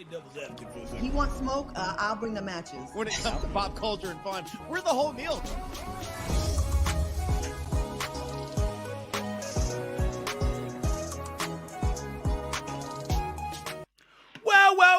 Devil's advocate for a second. He wants smoke, I'll bring the matches. When it comes to pop culture and fun, we're the whole meal.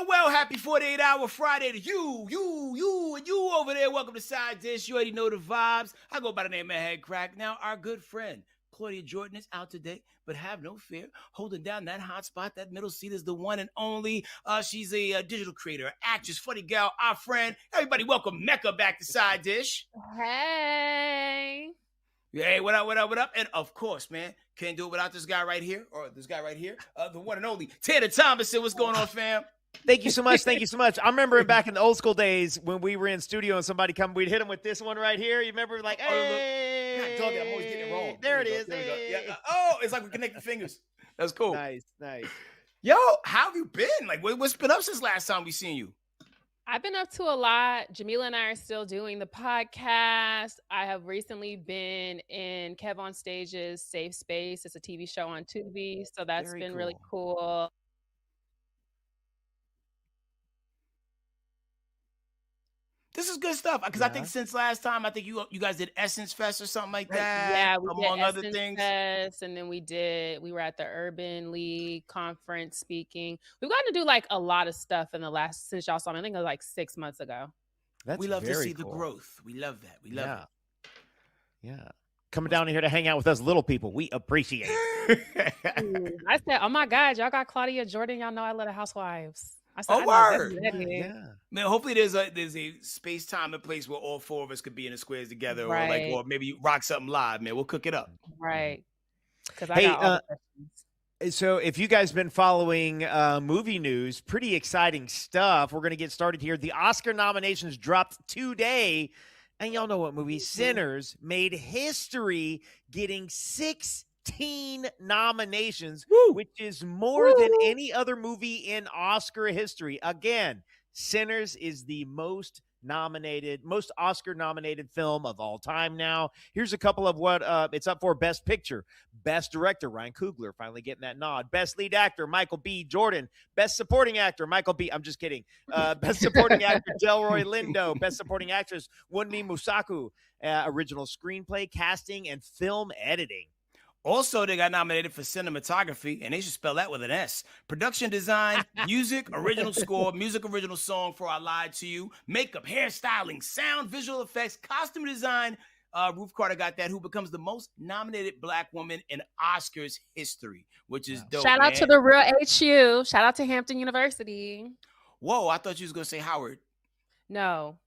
Well, happy 48-hour Friday to you, and you over there. Welcome to Side Dish. You already know the vibes. I go by the name of Headkrack. Now, our good friend, Claudia Jordan, is out today, but have no fear. Holding down that hot spot, that middle seat is the one and only. She's a digital creator, actress, funny gal, our friend. Everybody welcome Mecca back to Side Dish. Hey. Hey, what up? And of course, man, can't do it without this guy right here, the one and only Tanner Thomason. What's going on, fam? Thank you so much. I remember back in the old school days when we were in studio and somebody come, we'd hit him with this one right here. You remember, like, hey, God, dog, I'm always getting it wrong. There it is. Hey. Yeah. Oh, it's like we connect the fingers. That's cool. Nice. Yo, how have you been? Like, what's been up since last time we seen you? I've been up to a lot. Jamila and I are still doing the podcast. I have recently been in Kev on Stage's Safe Space. It's a TV show on Tubi, so that's been really cool. This is good stuff because I think since last time, I think you guys did Essence Fest or something like that. Yeah, we among did other Essence things. Fest, and then we were at the Urban League conference speaking. We've gotten to do like a lot of stuff since y'all saw me. I think it was like 6 months ago. We love to see the growth. We love that. We love it. Yeah. Coming down here to hang out with us little people. We appreciate it. I said, oh my God, y'all got Claudia Jordan. Y'all know I love the Housewives. I said, word. Yeah. Man, hopefully there's a space, time, and place where all four of us could be in the squares together, or maybe rock something live, man. We'll cook it up. Right. Because hey, so if you guys been following movie news, pretty exciting stuff. We're going to get started here. The Oscar nominations dropped today. And y'all know what movie? Sinners made history, getting 16 nominations, which is more than any other movie in Oscar history. Again, Sinners is the most Oscar nominated film of all time now. Here's a couple of what it's up for: Best Picture, Best Director, Ryan Coogler, finally getting that nod. Best Lead Actor, Michael B. Jordan. Best Supporting Actor, Michael B. I'm just kidding. Best Supporting Actor, Delroy Lindo. Best Supporting Actress, Wunmi Musaku. Original Screenplay, Casting, and Film Editing. Also, they got nominated for cinematography, and they should spell that with an S. Production design, music, original score, music, original song for I Lied to You, makeup, hairstyling, sound, visual effects, costume design. Ruth Carter got that, who becomes the most nominated Black woman in Oscars history, which is dope. Shout out to the real HU. Shout out to Hampton University. Whoa, I thought you was going to say Howard. No.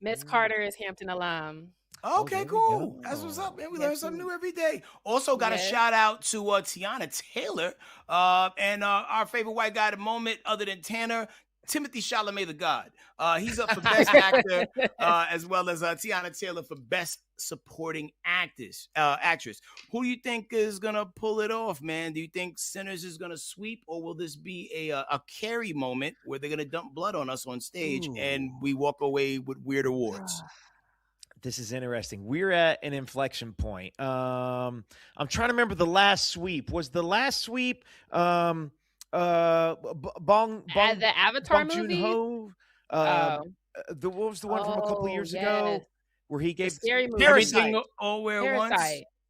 Miss Carter is Hampton alum. Okay, cool. That's what's up, man. We learn something new every day. Also, got a shout out to Tiana Taylor and our favorite white guy at the moment, other than Tanner, Timothy Chalamet the God. He's up for Best Actor, as well as Tiana Taylor for Best Supporting Actress. Who do you think is gonna pull it off, man? Do you think Sinners is gonna sweep, or will this be a Carrie moment where they're gonna dump blood on us on stage and we walk away with weird awards? This is interesting. We're at an inflection point. I'm trying to remember the last sweep. Was the last sweep the Avatar movie? What was the one from a couple of years ago where he gave scary movie. Everything all at once?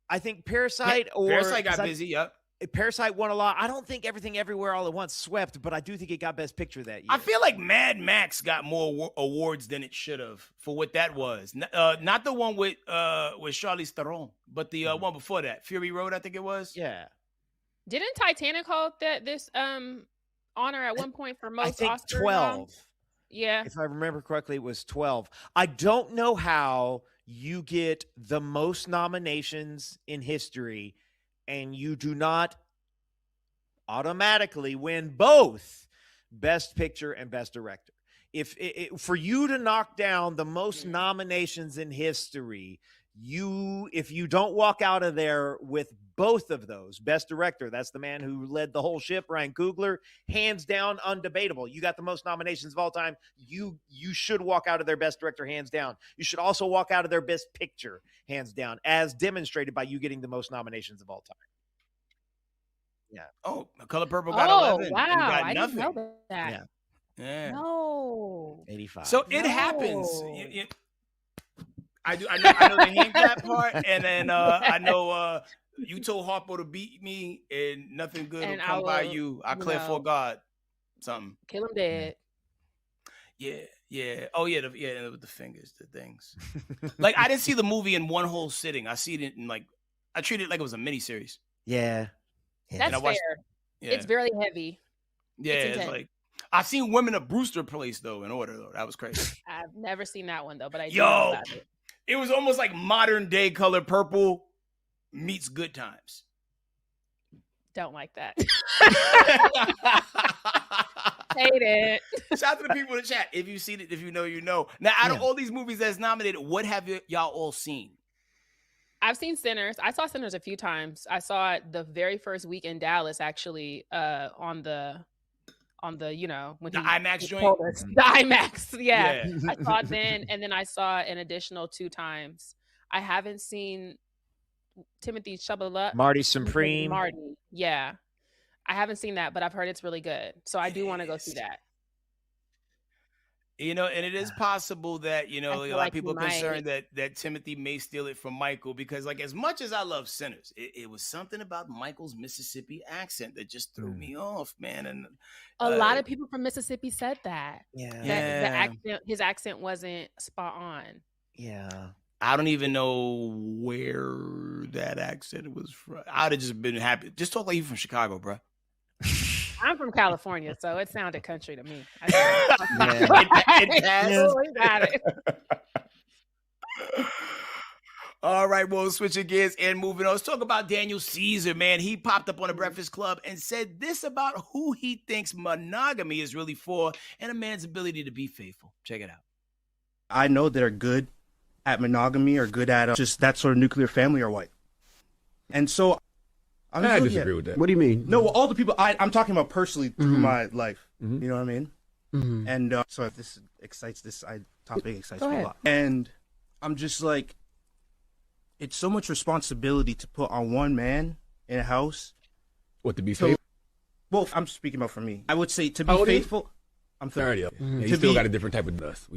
I think Parasite got busy. Yep. Parasite won a lot. I don't think Everything Everywhere All at Once swept, but I do think it got Best Picture that year. I feel like Mad Max got more awards than it should have for what that was. Not the one with Charlize Theron, but the one before that, Fury Road, I think it was. Yeah. Didn't Titanic hold this honor at one point for most Oscar? I think 12. Yeah. If I remember correctly, it was 12. I don't know how you get the most nominations in history and you do not automatically win both Best Picture and Best Director. If for you to knock down the most nominations in history, if you don't walk out of there with both of those, Best Director, that's the man who led the whole ship, Ryan Coogler, hands down, undebatable. You got the most nominations of all time. You should walk out of their Best Director, hands down. You should also walk out of their Best Picture, hands down, as demonstrated by you getting the most nominations of all time. Yeah. Oh, Color Purple got 11. Wow. Got I nothing. didn't know that. Yeah. Yeah. No. 85. So it happens. I know the hand clap part, and then I know you told Harpo to beat me, and nothing good will come by you. I declare for God, something. Kill him dead. Yeah. Oh yeah, with the fingers, the things. Like I didn't see the movie in one whole sitting. I see it in I treated it like it was a miniseries. Yeah. That's fair. Yeah. It's very heavy. Yeah, it's like I've seen Women of Brewster Place though, in order though. That was crazy. I've never seen that one though, but I do know about it. It was almost like modern day Color Purple meets Good Times. Don't like that. Hate it. Shout out to the people in the chat. If you've seen it, if you know, you know. Now, out of all these movies that's nominated, what have y'all all seen? I've seen Sinners. I saw Sinners a few times. I saw it the very first week in Dallas, actually, on the when the IMAX joint. The IMAX, yeah. I saw it then, and then I saw it an additional 2 times. I haven't seen Timothy Chalamet. Marty Supreme. Marty, yeah. I haven't seen that, but I've heard it's really good. So I do want to go see that. And it is possible that, a lot of people are concerned that Timothy may steal it from Michael because, as much as I love Sinners, it was something about Michael's Mississippi accent that just threw me off, man. And a lot of people from Mississippi said that. Yeah. His accent wasn't spot on. Yeah. I don't even know where that accent was from. I'd have just been happy. Just talk like you from Chicago, bro. I'm from California, so it sounded country to me. All right, well, switching gears and moving on. Let's talk about Daniel Caesar, man. He popped up on the Breakfast Club and said this about who he thinks monogamy is really for and a man's ability to be faithful. Check it out. I know they're good at monogamy or good at just that sort of nuclear family or white. And so I disagree with that. What do you mean? No, all the people I'm talking about personally through my life. You know what I mean? And so this topic excites me a lot. And I'm just like, it's so much responsibility to put on one man in a house. What, to be faithful? Well, I'm speaking about for me. I would say to be faithful. I'm 30. Yeah, you still got a different type of dust.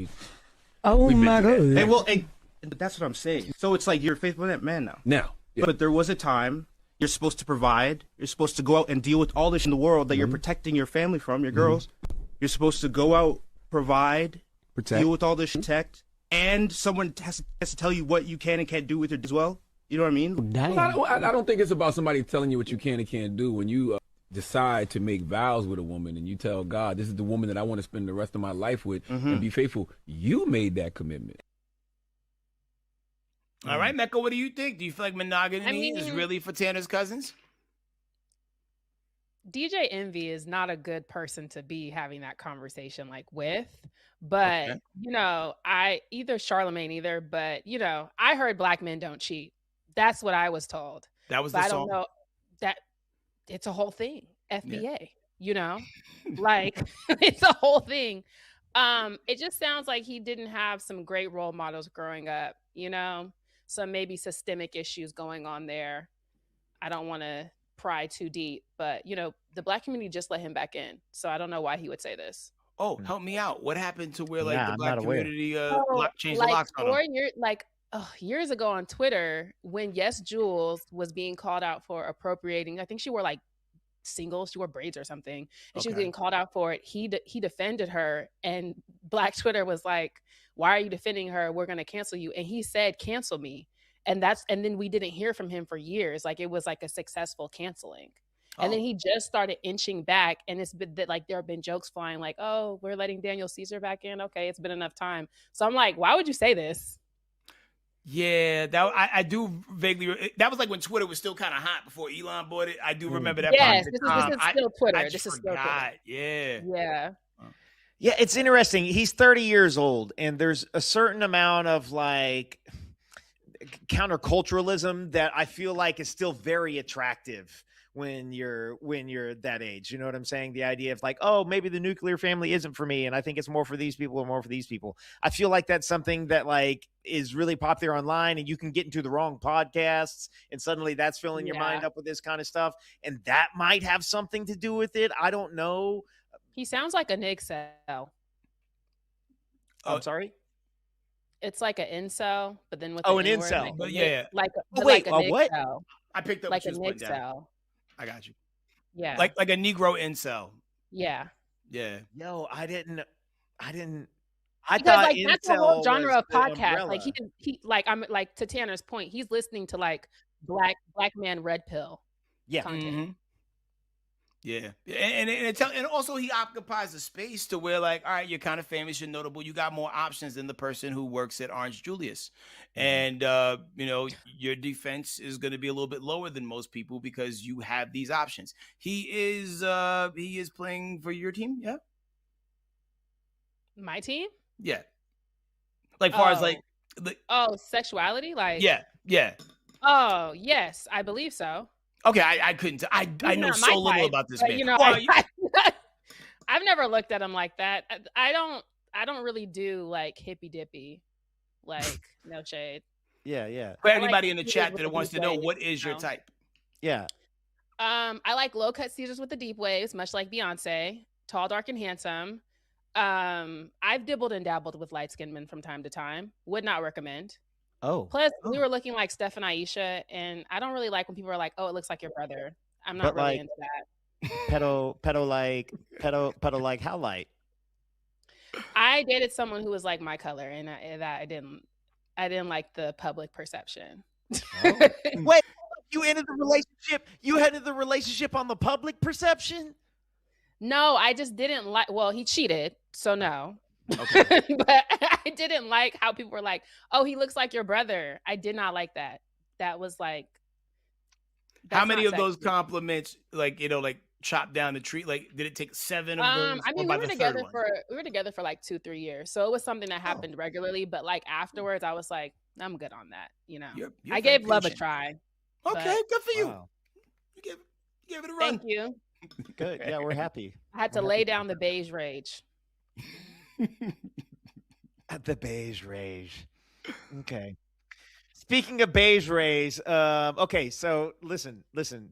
Oh my God. And that's what I'm saying. So it's like you're a faithful man now. Yeah. But there was a time you're supposed to provide. You're supposed to go out and deal with all this in the world that you're protecting your family from, your girls. You're supposed to go out, provide, deal with all this, protect. And someone has to tell you what you can and can't do with it as well. You know what I mean? Well, I don't think it's about somebody telling you what you can and can't do. When you decide to make vows with a woman and you tell God, this is the woman that I want to spend the rest of my life with and be faithful, you made that commitment. All right, Mecca, what do you think? Do you feel like monogamy is really for Tanner's cousins? DJ Envy is not a good person to be having that conversation with. But, I either Charlemagne either, but, I heard black men don't cheat. That's what I was told. That was the song. I don't know that it's a whole thing. FBA, it's a whole thing. It just sounds like he didn't have some great role models growing up, some maybe systemic issues going on there. I don't want to pry too deep, but the black community just let him back in. So I don't know why he would say this. Oh, help me out. What happened to where the black community changed the locks on him? Years ago on Twitter, when Yes Jules was being called out for appropriating, I think she wore singles, she wore braids or something, and she was getting called out for it. He defended her, and Black Twitter was like, "Why are you defending her? We're going to cancel you." And he said, "Cancel me." And then we didn't hear from him for years. It was a successful canceling. And then he just started inching back, and it's been that there have been jokes flying "Oh, we're letting Daniel Caesar back in. Okay, it's been enough time." So I'm like, why would you say this? Yeah, that I do vaguely. That was when Twitter was still kind of hot before Elon bought it. I do remember that. Yes, this is still Twitter. This is still Twitter. Yeah. Yeah, it's interesting. He's 30 years old, and there's a certain amount of counterculturalism that I feel like is still very attractive when you're that age. You know what I'm saying? The idea of maybe the nuclear family isn't for me, and I think it's more for these people or more for these people. I feel like that's something that is really popular online, and you can get into the wrong podcasts, and suddenly that's filling your mind up with this kind of stuff, and that might have something to do with it. I don't know. He sounds like an incel. I'm sorry? It's like an incel, but then with an N-word, incel. But yeah. like wait, a what? incel. I picked up Like what a you was putting down. incel. I got you. Yeah. Like a Negro incel. Yeah. Yeah. Yo, I Because thought like that's the whole incel genre was of the podcast. umbrella. Like he like I'm like to Tanner's point, he's listening to like black man red pill content. Mm-hmm. Yeah, and also he occupies a space to where, like, all right, you're kind of famous, you're notable, you got more options than the person who works at Orange Julius, and your defense is going to be a little bit lower than most people because you have these options. He is playing for your team, yeah. My team? Yeah. Like far as like sexuality, like yeah. Oh yes, I believe so. Okay, I couldn't. I know so little about this man. You know, I've never looked at him like that. I don't really do like hippy dippy, like no shade. Yeah. For anybody in the chat that wants to know, what is your type? Yeah. I like low cut Caesars with the deep waves, much like Beyonce. Tall, dark, and handsome. I've dibbled and dabbled with light skinned men from time to time. Would not recommend. Plus, we were looking like Steph and Aisha, and I don't really like when people are like, "Oh, it looks like your brother." I'm not really into that. Pedo like how light? I dated someone who was like my color, and I didn't like the public perception. Wait, you ended the relationship? You ended the relationship on the public perception? No, I just didn't like. Well, he cheated, so no. Okay. But I didn't like how people were like, "Oh, he looks like your brother." I did not like that. That was like. How many of those compliments, like chopped down the tree? Like, did it take 7 of those? I mean, we were together for like 2-3 years, so it was something that happened regularly. But like afterwards, I was like, I'm good on that. You know, you're I gave love a try. Okay, good for you. Wow. You gave it a run. Thank you. Good. Yeah, we're happy. I had to lay down the beige rage. The beige rage. Okay. Speaking of beige rays, okay, so listen,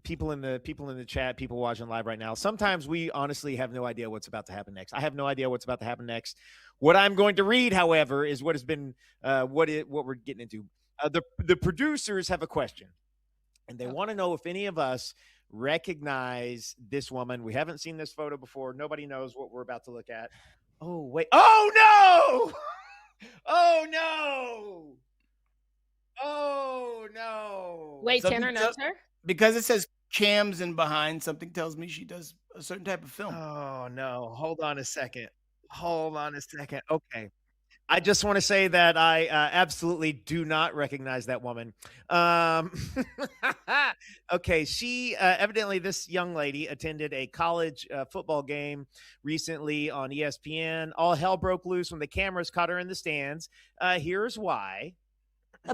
people in the chat, people watching live right now. Sometimes we honestly have no idea what's about to happen next. I have no idea what's about to happen next. What I'm going to read, however, is what has been what we're getting into. The producers have a question, and they want to know if any of us recognize this woman. We haven't seen this photo before. Nobody knows what we're about to look at. Oh wait! Oh no! Oh no! Oh no! Wait, Tanner knows her? Because it says cams and behind. Something tells me she does a certain type of film. Oh no! Hold on a second. Okay, I just want to say that I absolutely do not recognize that woman. Okay, she evidently, this young lady attended a college football game recently on ESPN. All hell broke loose when the cameras caught her in the stands. Here's why.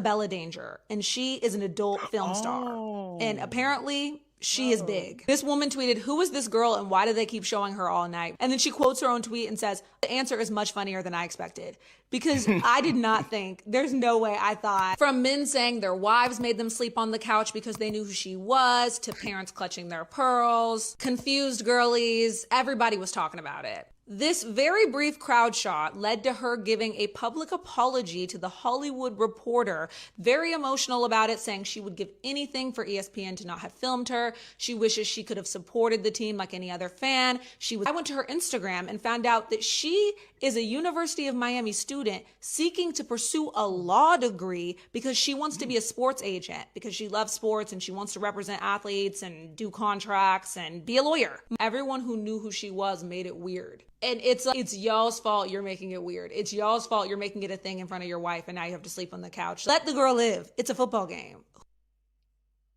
Bella Danger, and she is an adult film star, and apparently she is big. This woman tweeted, "Who is this girl and why do they keep showing her all night?" And then she quotes her own tweet and says, "The answer is much funnier than I expected," because I did not think, there's no way I thought, from men saying their wives made them sleep on the couch because they knew who she was, to parents clutching their pearls, confused girlies, everybody was talking about it. This very brief crowd shot led to her giving a public apology to the Hollywood Reporter, very emotional about it, saying she would give anything for ESPN to not have filmed her. She wishes she could have supported the team like any other fan. I went to her Instagram and found out that she is a University of Miami student seeking to pursue a law degree because she wants to be a sports agent, because she loves sports and she wants to represent athletes and do contracts and be a lawyer. Everyone who knew who she was made it weird. And it's y'all's fault you're making it weird. It's y'all's fault you're making it a thing in front of your wife and now you have to sleep on the couch. Let the girl live. It's a football game.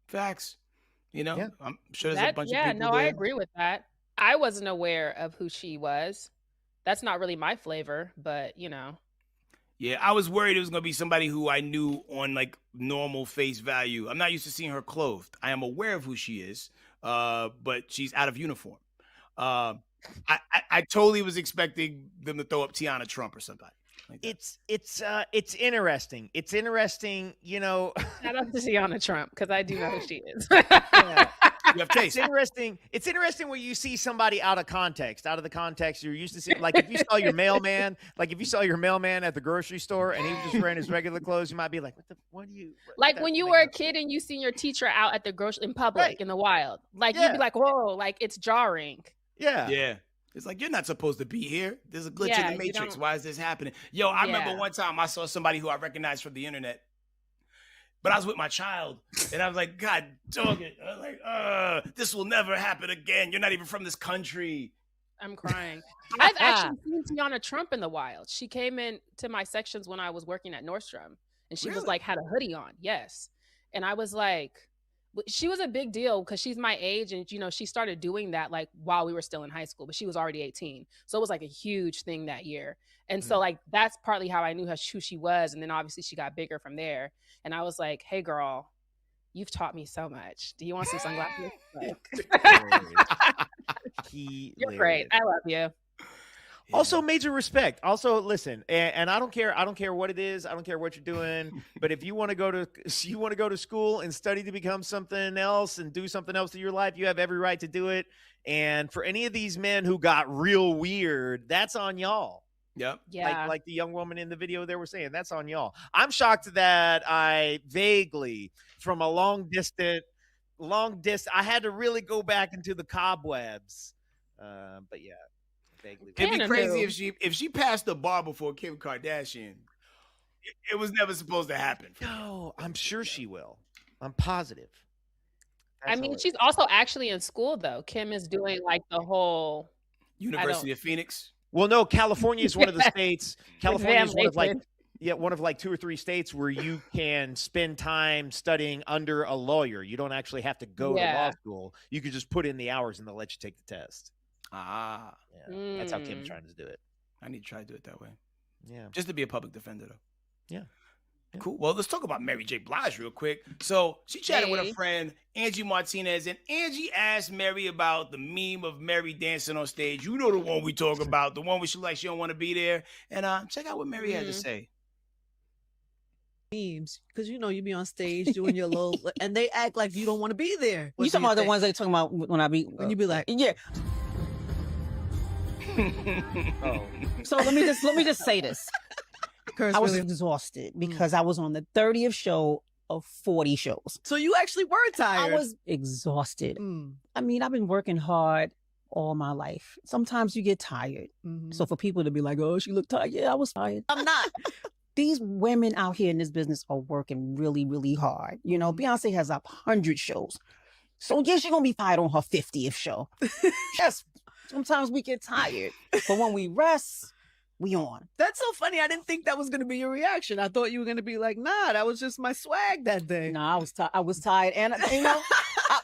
Facts. You know, yeah. I'm sure there's a bunch of people. Yeah, no, there. I agree with that. I wasn't aware of who she was. That's not really my flavor, but you know. Yeah, I was worried it was going to be somebody who I knew on like normal face value. I'm not used to seeing her clothed. I am aware of who she is, but she's out of uniform. I totally was expecting them to throw up Tiana Trump or somebody. Like it's interesting. It's interesting, you know. Shout out to Tiana Trump because I do know who she is. Yeah. You have taste. It's interesting when you see somebody out of the context you're used to seeing. Like if you saw your mailman, at the grocery store and he was just wearing his regular clothes, you might be like, what do you like when you were a kid and you seen your teacher out at the grocery in public in the wild. Like you'd be like, whoa, like it's jarring. Yeah. Yeah. It's like, you're not supposed to be here. There's a glitch in the matrix. Why is this happening? Yo, I remember one time I saw somebody who I recognized from the internet. But I was with my child, and I was like, God dog it. I was like, this will never happen again. You're not even from this country. I'm crying. I've actually seen Tiana Trump in the wild. She came in to my sections when I was working at Nordstrom, and she was like, had a hoodie on. Yes. And I was like, she was a big deal because she's my age, and, you know, she started doing that like while we were still in high school, but she was already 18. So it was like a huge thing that year. And so like, that's partly how I knew who she was. And then obviously she got bigger from there. And I was like, hey girl, you've taught me so much. Do you want some sunglasses? You're great. I love you. Also, major respect. Also, listen, and I don't care what it is. I don't care what you're doing. But if you want to go to school and study to become something else and do something else in your life, you have every right to do it. And for any of these men who got real weird, that's on y'all. Yep. Yeah. Like the young woman in the video they were saying, that's on y'all. I'm shocked that I vaguely, from a long distance, I had to really go back into the cobwebs. But yeah, vaguely. It'd be crazy if she passed the bar before Kim Kardashian. It was never supposed to happen. No, I'm sure she will. I'm positive. I mean, she's also actually in school though. Kim is doing like the whole University of Phoenix. Well, no, California is one of the states. California is one of like 2 or 3 states where you can spend time studying under a lawyer. You don't actually have to go to law school. You could just put in the hours and they'll let you take the test. Ah. Yeah, that's how Kim's trying to do it. I need to try to do it that way. Yeah. Just to be a public defender, though. Yeah. Cool. Well, let's talk about Mary J. Blige real quick. So she chatted with her friend, Angie Martinez, and Angie asked Mary about the meme of Mary dancing on stage. You know the one we talk about, the one where she like she don't want to be there. And check out what Mary had to say. Memes, because you know you be on stage doing your little, and they act like you don't want to be there. You talking about the ones they talking about when you be like, yeah. So let me just say this. I was exhausted because I was on the 30th show of 40 shows. So you actually were tired. I was exhausted. I mean, I've been working hard all my life. Sometimes you get tired. So for people to be like, oh, she looked tired. Yeah, I was tired. I'm not. These women out here in this business are working really, really hard. You know, Beyonce has 100 shows. So yeah, she's going to be tired on her 50th show. Yes, sometimes we get tired. But when we rest, we on. That's so funny. I didn't think that was going to be your reaction. I thought you were going to be like, nah, that was just my swag that day. No, I was tired. And, you know,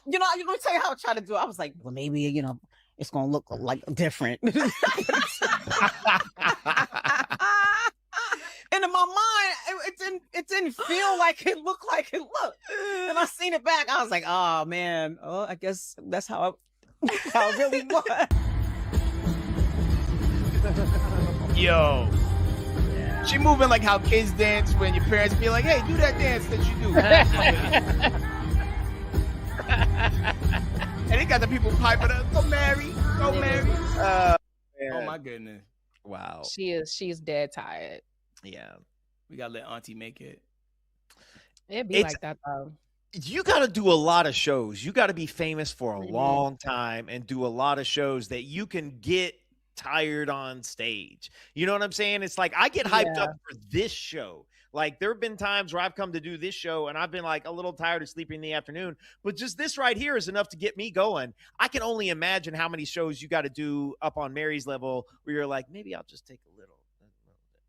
you're going to tell you how I try to do it. I was like, well, maybe, you know, it's going to look like different. And in my mind, it didn't feel like it looked like it looked. And I seen it back. I was like, oh, man. Oh, I guess that's how it really was. Yo. She moving like how kids dance when your parents be like, hey, do that dance that you do. And they got the people piping up, go Mary, go Mary. Oh my goodness. Wow. She's dead tired. Yeah. We gotta let Auntie make it. It'd be like that though. You got to do a lot of shows. You got to be famous for a long time and do a lot of shows that you can get tired on stage. You know what I'm saying? It's like I get hyped up for this show. Like there have been times where I've come to do this show and I've been like a little tired of sleeping in the afternoon, but just this right here is enough to get me going. I can only imagine how many shows you got to do up on Mary's level where you're like, maybe I'll just take a little.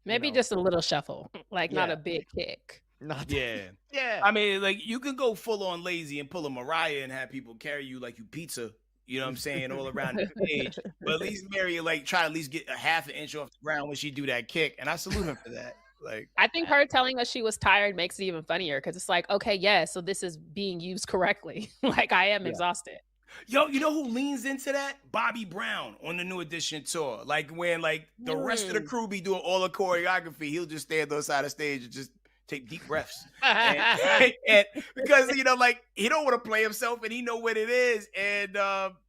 Maybe just a little shuffle, like not a big kick. Yeah. I mean, like you can go full on lazy and pull a Mariah and have people carry you like you pizza. You know what I'm saying? All around the stage. But at least Mary, like, try to at least get a half an inch off the ground when she do that kick. And I salute her for that. Like, I think her telling us she was tired makes it even funnier because it's like, okay, yeah, so this is being used correctly. Like, I am exhausted. Yo, you know who leans into that? Bobby Brown on the New Edition tour. Like, when, like, the rest of the crew be doing all the choreography, he'll just stand on the side of stage and just take deep breaths. And because, you know, like he don't want to play himself and he know what it is. And,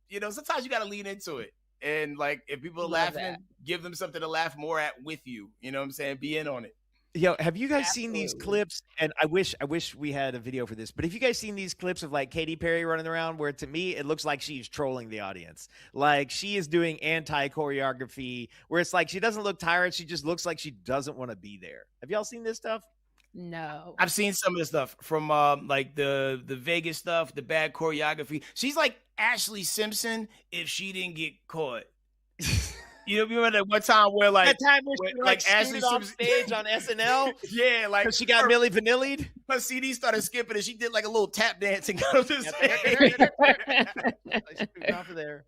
you know, sometimes you got to lean into it. And like, if people are laughing, give them something to laugh more at with you. You know what I'm saying? Be in on it. Yo, have you guys seen these clips? And I wish we had a video for this, but have you guys seen these clips of like Katy Perry running around where to me it looks like she's trolling the audience? Like she is doing anti-choreography where it's like she doesn't look tired, she just looks like she doesn't want to be there. Have y'all seen this stuff? No. I've seen some of the stuff from like the Vegas stuff, the bad choreography. She's like Ashley Simpson if she didn't get caught. You know, remember that one time where like that time where she like Ashley on stage on SNL? Yeah, like she got Milli Vanilli'd. Her CD started skipping and she did like a little tap dance and got up to stage. Off of there.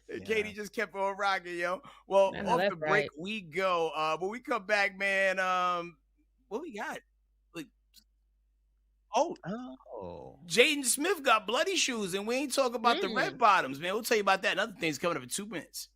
And Katie just kept on rocking, yo. Well, off the break we go. When we come back, man, what we got? Like, Jaden Smith got bloody shoes, and we ain't talking about the red bottoms, man. We'll tell you about that and other things coming up in 2 minutes.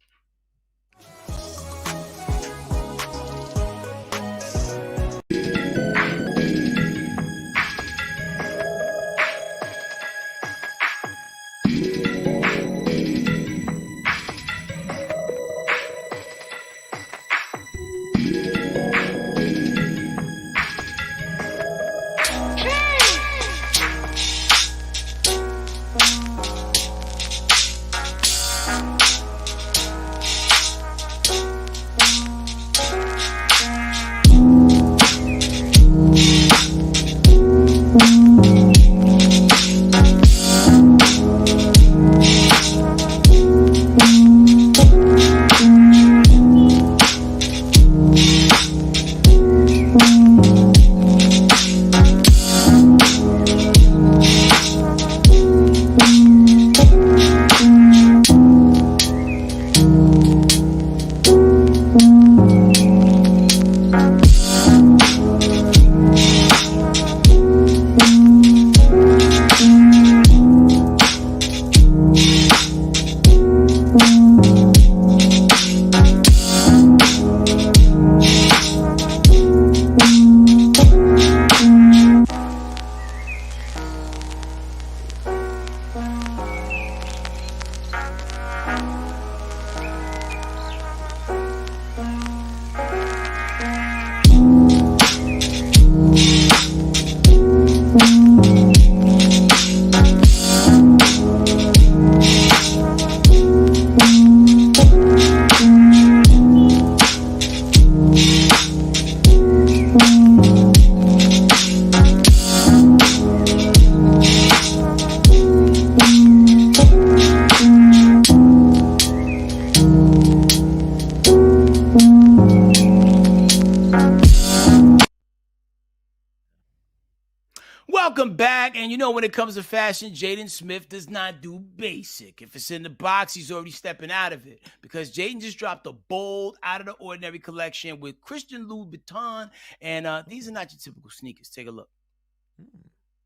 Welcome back. And you know, when it comes to fashion, Jaden Smith does not do basic. If it's in the box, he's already stepping out of it, because Jaden just dropped a bold, out of the ordinary collection with Christian Louboutin. And these are not your typical sneakers. Take a look.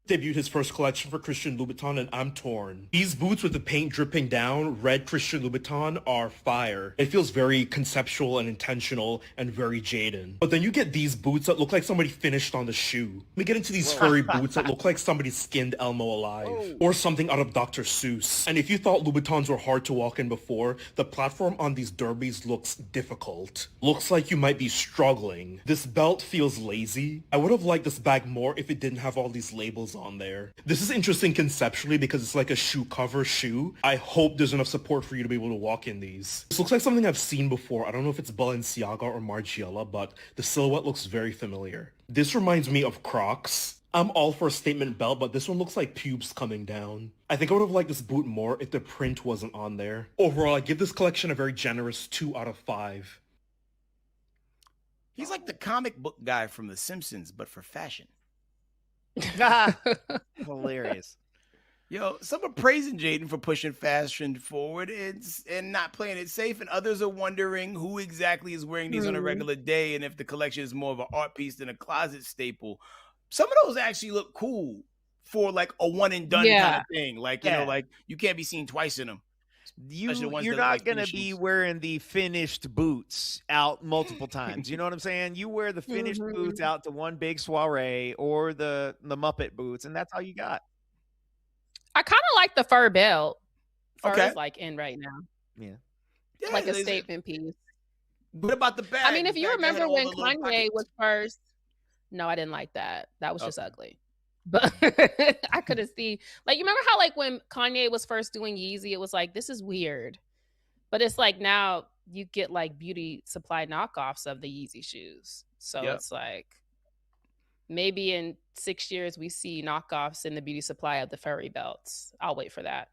Debuted his first collection for Christian Louboutin, and I'm torn. These boots with the paint dripping down, red Christian Louboutin, are fire. It feels very conceptual and intentional and very Jaden. But then you get these boots that look like somebody finished on the shoe. We get into these furry boots that look like somebody skinned Elmo alive. Or something out of Dr. Seuss. And if you thought Louboutins were hard to walk in before, the platform on these derbies looks difficult. Looks like you might be struggling. This belt feels lazy. I would have liked this bag more if it didn't have all these labels on there. This is interesting conceptually because it's like a shoe cover shoe. I hope there's enough support for you to be able to walk in these. This looks like something I've seen before. I don't know if it's Balenciaga or Margiela, but the silhouette looks very familiar. This reminds me of Crocs. I'm all for a statement belt, but this one looks like pubes coming down. I think I would have liked this boot more if the print wasn't on there. Overall, I give this collection a very generous 2 out of 5. He's like the comic book guy from The Simpsons, but for fashion. Hilarious. Yo, some are praising Jaden for pushing fashion forward and not playing it safe, and others are wondering who exactly is wearing these on a regular day and if the collection is more of an art piece than a closet staple. Some of those actually look cool for like a one and done kind of thing. Like, you know, like you can't be seen twice in them. Especially the ones You're that look not like gonna tennis be shoes. wearing the finished boots out multiple times. You know what I'm saying? You wear the finished boots out to one big soiree or the Muppet boots, and that's all you got. I kind of like the fur belt. Fur Okay. is like in right now. Yeah. Yeah, Like a statement piece. What about the bag? I mean, if The you bag that had remember all when the little Kanye pockets? was first, no, I didn't like that. That was just ugly. But I could have seen, like, you remember how like when Kanye was first doing Yeezy, it was like, this is weird. But it's like now you get like beauty supply knockoffs of the Yeezy shoes. So it's like maybe in 6 years we see knockoffs in the beauty supply of the furry belts. I'll wait for that.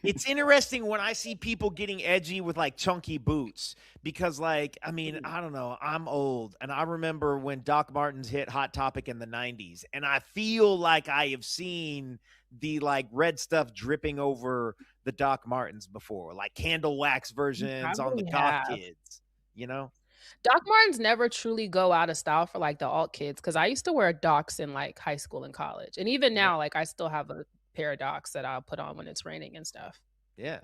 It's interesting when I see people getting edgy with like chunky boots because, like, I mean, I don't know, I'm old and I remember when Doc Martens hit Hot Topic in the 90s, and I feel like I have seen the like red stuff dripping over the Doc Martens before, like candle wax versions on the goth kids, you know? Doc Martens never truly go out of style for like the alt kids, because I used to wear Docs in like high school and college, and even now, like I still have a pair of Docs that I'll put on when it's raining and stuff. Yeah.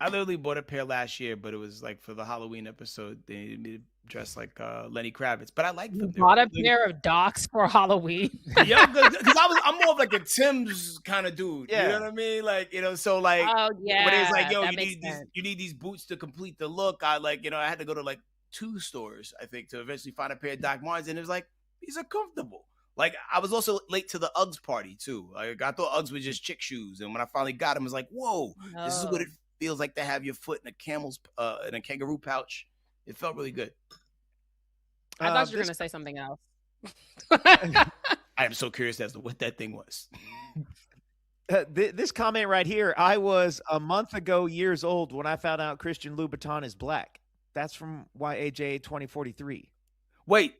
I literally bought a pair last year, but it was like for the Halloween episode. They needed me to dress like Lenny Kravitz, but I like them. You bought a pair of Docs for Halloween? Yeah, because I'm more of like a Tim's kind of dude. Yeah. You know what I mean? Like, you know, so like, oh yeah, when it's like, yo, that you makes need these boots to complete the look. I like, you know, I had to go to like 2 stores, I think, to eventually find a pair of Doc Martens, and it was like, these are comfortable. Like, I was also late to the Uggs party too. Like, I thought Uggs were just chick shoes, and when I finally got them, I was like, whoa, this is what it feels like to have your foot in a kangaroo pouch. It felt really good. I thought you were gonna say something else. I am so curious as to what that thing was. This comment right here, I was a month ago years old when I found out Christian Louboutin is black. That's from YAJ 2043. Wait,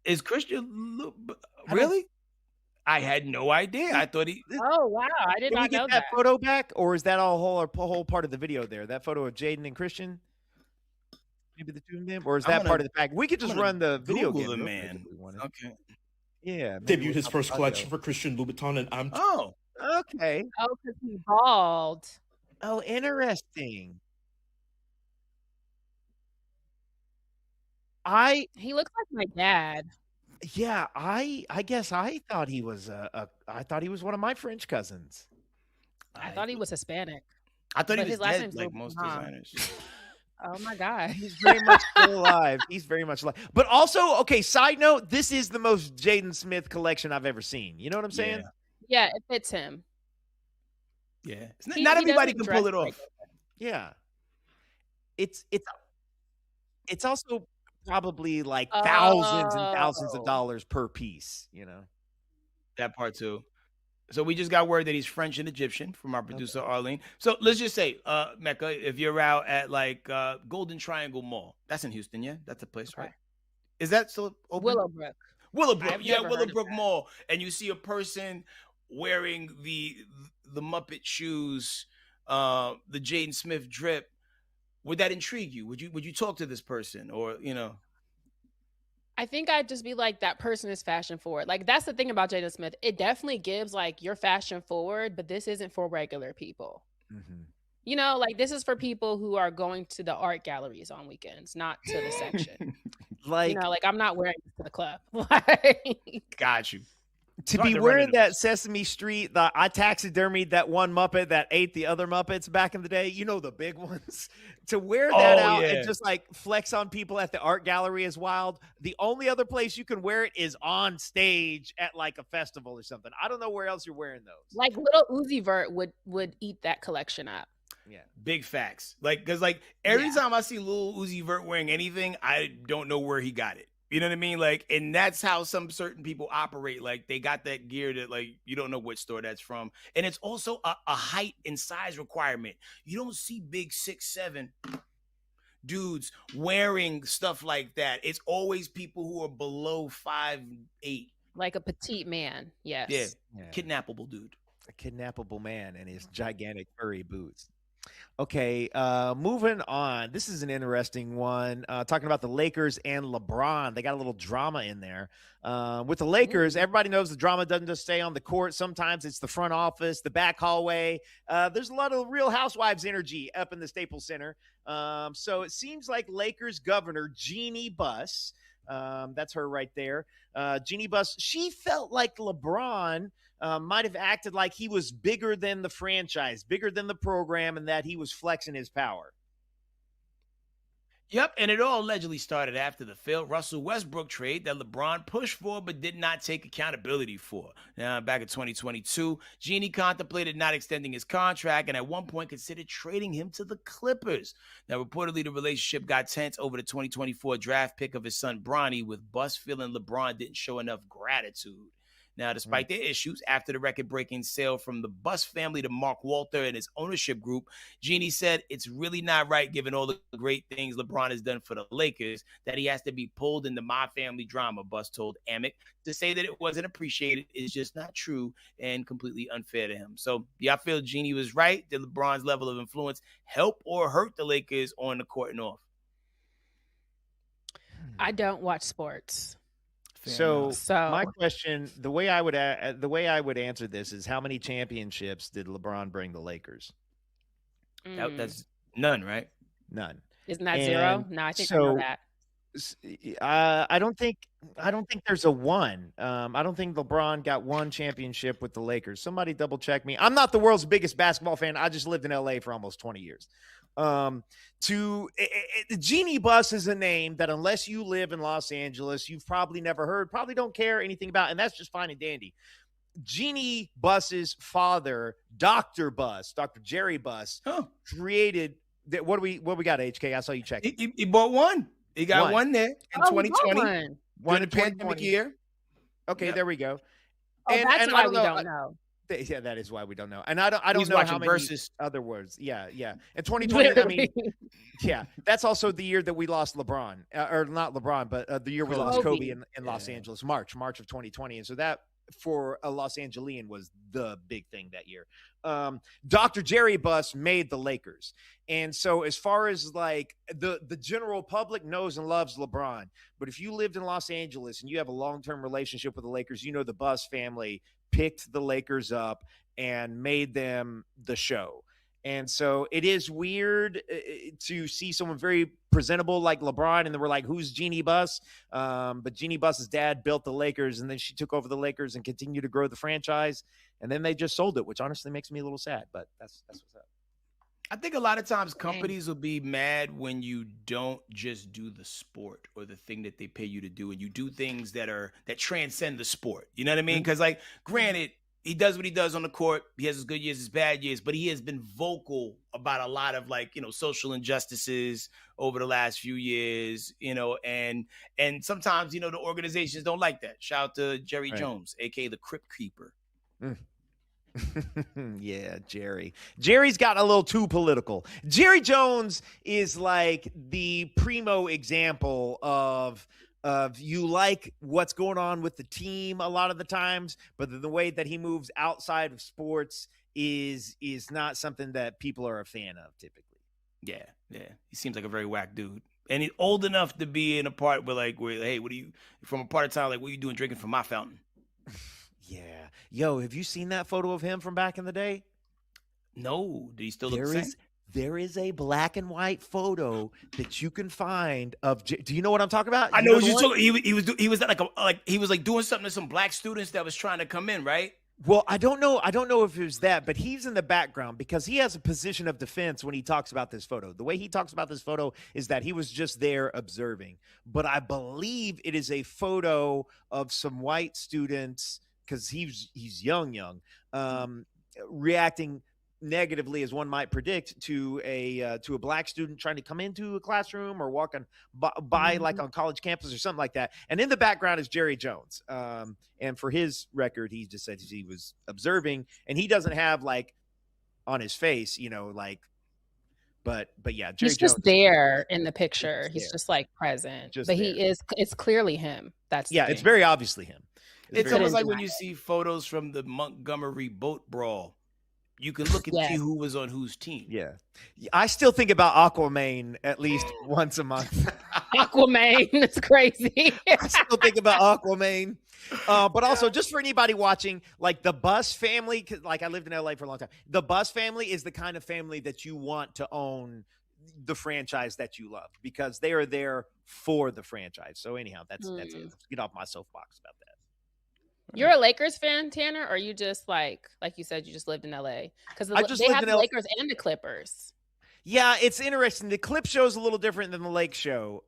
is Christian really? I had no idea. I thought he. Oh wow, I did Can we not know get that photo back, or is that a whole part of the video there? That photo of Jaden and Christian, maybe the two of them, or is that part of the pack? We could just run the video Google game. the man. Okay. Yeah. Debuted his first collection for Christian Louboutin, and I'm. Oh, okay. Oh, because he's bald. Oh, interesting. He looks like my dad. Yeah, I guess I thought he was I thought he was one of my French cousins. I thought he was Hispanic. I thought he was his last dead, name's like most designers. Oh my god, he's very much still alive. He's very much alive. But also, okay, side note, this is the most Jaden Smith collection I've ever seen. You know what I'm saying? Yeah, it fits him. Yeah, not everybody can pull it off. Yeah, it's also probably like thousands and thousands of dollars per piece, you know. That part too. So we just got word that he's French and Egyptian from our producer Arlene. So let's just say, Mecca, if you're out at like Golden Triangle Mall, that's in Houston, yeah? That's a place, right? Is that still open? Willowbrook. Willowbrook, yeah, Willowbrook Mall. And you see a person wearing the Muppet shoes, the Jaden Smith drip. Would that intrigue you? Would you talk to this person, or you know? I think I'd just be like, that person is fashion forward. Like, that's the thing about Jaden Smith. It definitely gives like, you're fashion forward, but this isn't for regular people. Mm-hmm. You know, like this is for people who are going to the art galleries on weekends, not to the section. Like, you know, like I'm not wearing this to the club. Got you. To be wearing that Sesame Street, I taxidermied that one Muppet that ate the other Muppets back in the day. You know, the big ones. To wear that out and just like flex on people at the art gallery is wild. The only other place you can wear it is on stage at like a festival or something. I don't know where else you're wearing those. Like little Uzi Vert would eat that collection up. Yeah, big facts. Like, because like every time I see Lil Uzi Vert wearing anything, I don't know where he got it. You know what I mean? Like, and that's how some certain people operate. Like, they got that gear that, like, you don't know which store that's from. And it's also a height and size requirement. You don't see big 6'7" dudes wearing stuff like that. It's always people who are below 5'8". Like a petite man. Yes. Yeah. Kidnappable dude. A kidnappable man and his gigantic furry boots. Okay, moving on. This is an interesting one. Talking about the Lakers and LeBron. They got a little drama in there. With the Lakers, everybody knows the drama doesn't just stay on the court. Sometimes it's the front office, the back hallway. There's a lot of Real Housewives energy up in the Staples Center. So it seems like Lakers governor Jeannie Buss, that's her right there. Jeannie Buss, she felt like LeBron might have acted like he was bigger than the franchise, bigger than the program, and that he was flexing his power. Yep, and it all allegedly started after the failed Russell Westbrook trade that LeBron pushed for but did not take accountability for. Now, back in 2022, Jeannie contemplated not extending his contract and at one point considered trading him to the Clippers. Now, reportedly, the relationship got tense over the 2024 draft pick of his son, Bronny, with Buss feeling LeBron didn't show enough gratitude. Now, despite their issues, after the record-breaking sale from the Buss family to Mark Walter and his ownership group, Jeannie said it's really not right, given all the great things LeBron has done for the Lakers, that he has to be pulled into my family drama, Buss told Amick. To say that it wasn't appreciated is just not true and completely unfair to him. So, yeah, I feel Jeannie was right. Did LeBron's level of influence help or hurt the Lakers on the court and off? I don't watch sports. So my question, the way I would answer this is, how many championships did LeBron bring the Lakers? That's none, right? None. Isn't that zero? No, I think I know that. I don't think there's a one. I don't think LeBron got one championship with the Lakers. Somebody double check me. I'm not the world's biggest basketball fan. I just lived in LA for almost 20 years. Jeannie Buss is a name that, unless you live in Los Angeles, you've probably never heard, probably don't care anything about, and that's just fine and dandy. Jeannie Buss's father, Dr. Buss, Dr. Jerry Buss, created that. What we got, HK? I saw you check. He bought one. He got one there in 2020. One in the pandemic year. Okay, there we go. Oh, that's why we don't know. Yeah, that is why we don't know. And I don't know how many other words. Yeah. And 2020, I mean, yeah, that's also the year that we lost LeBron, or not LeBron, but the year we lost Kobe in Los Angeles, March of 2020. And so that, for a Los Angelian, was the big thing that year. Dr. Jerry Buss made the Lakers. And so as far as like the general public knows and loves LeBron, but if you lived in Los Angeles and you have a long-term relationship with the Lakers, you know the Buss family picked the Lakers up and made them the show. And so it is weird to see someone very presentable like LeBron, and then we're like, who's Jeannie Buss? But Jeannie Buss's dad built the Lakers, and then she took over the Lakers and continued to grow the franchise. And then they just sold it, which honestly makes me a little sad, but that's what's up. I think a lot of times companies will be mad when you don't just do the sport or the thing that they pay you to do, and you do things that transcend the sport. You know what I mean? Because, like, granted, he does what he does on the court. He has his good years, his bad years, but he has been vocal about a lot of, like, you know, social injustices over the last few years, you know, and sometimes, you know, the organizations don't like that. Shout out to Jerry Jones, aka the Crypt Keeper. Yeah, Jerry's gotten a little too political. Jerry Jones is like the primo example of you like what's going on with the team a lot of the times, but the way that he moves outside of sports is not something that people are a fan of typically. Yeah. He seems like a very whack dude. And he's old enough to be in a part where hey, what are you from a part of town? Like, what are you doing drinking from my fountain? Yeah. Yo, have you seen that photo of him from back in the day? No. Did he still look the same? There is a black and white photo that you can find of. Do you know what I'm talking about? I know what you're talking. He was doing something to some black students that was trying to come in, right? Well, I don't know if it was that, but he's in the background because he has a position of defense when he talks about this photo. The way he talks about this photo is that he was just there observing. But I believe it is a photo of some white students, because he's young, reacting negatively, as one might predict, to a black student trying to come into a classroom or walking by like on college campus or something like that. And in the background is Jerry Jones. And for his record, he just said he was observing, and he doesn't have like on his face, you know, like. But yeah, Jerry he's just Jones, there in the picture. He's just like present, but it's clearly him. It's very obviously him. It's almost like when you see photos from the Montgomery boat brawl. you can look and see who was on whose team. Yeah. I still think about Aquaman at least once a month. Aquaman, that's crazy. I still think about Aquaman. But also, just for anybody watching, like the Bus family, like I lived in LA for a long time. The Bus family is the kind of family that you want to own the franchise that you love because they are there for the franchise. So anyhow, that's it. Let's get off my soapbox about that. You're a Lakers fan, Tanner, or you just like you said, you just lived in LA? Because they have the Lakers and the Clippers. Yeah, it's interesting. The Clip show is a little different than the Lake show.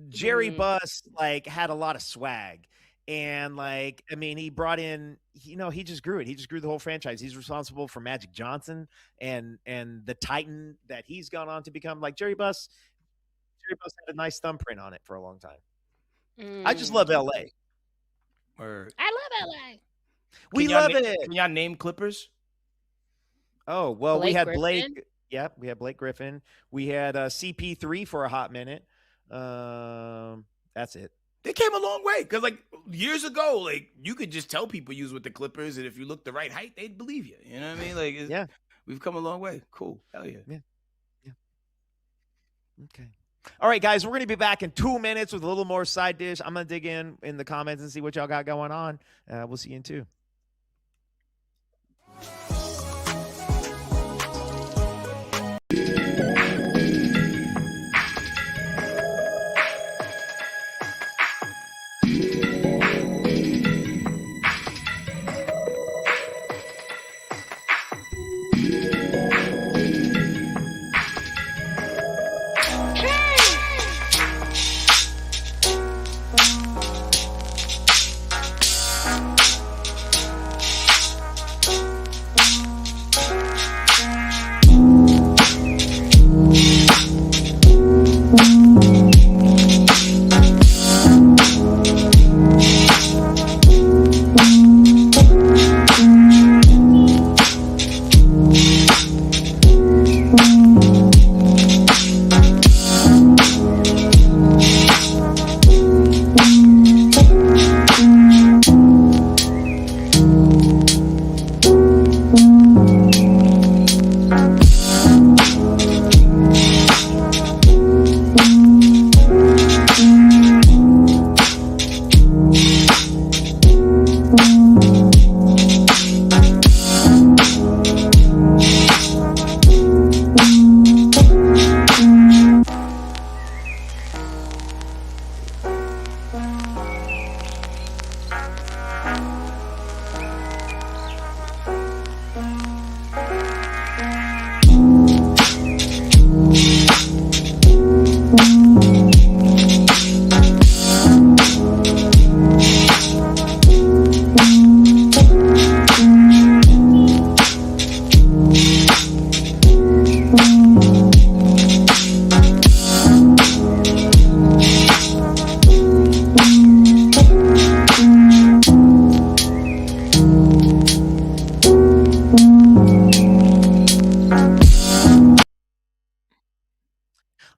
Jerry Buss had a lot of swag. And he brought in, he just grew it. He just grew the whole franchise. He's responsible for Magic Johnson and the Titan that he's gone on to become. Like Jerry Buss had a nice thumbprint on it for a long time. I just love LA. I love LA. We love it. Can y'all name Clippers? Oh, well, Blake we had Griffin? Blake. Yeah, we had Blake Griffin. We had CP3 for a hot minute. That's it. They came a long way because, years ago, you could just tell people you was with the Clippers, and if you looked the right height, they'd believe you. You know what I mean? We've come a long way. Cool. Hell yeah. Yeah. Okay. All right, guys, we're going to be back in 2 minutes with a little more side dish. I'm going to dig in the comments and see what y'all got going on. We'll see you in 2.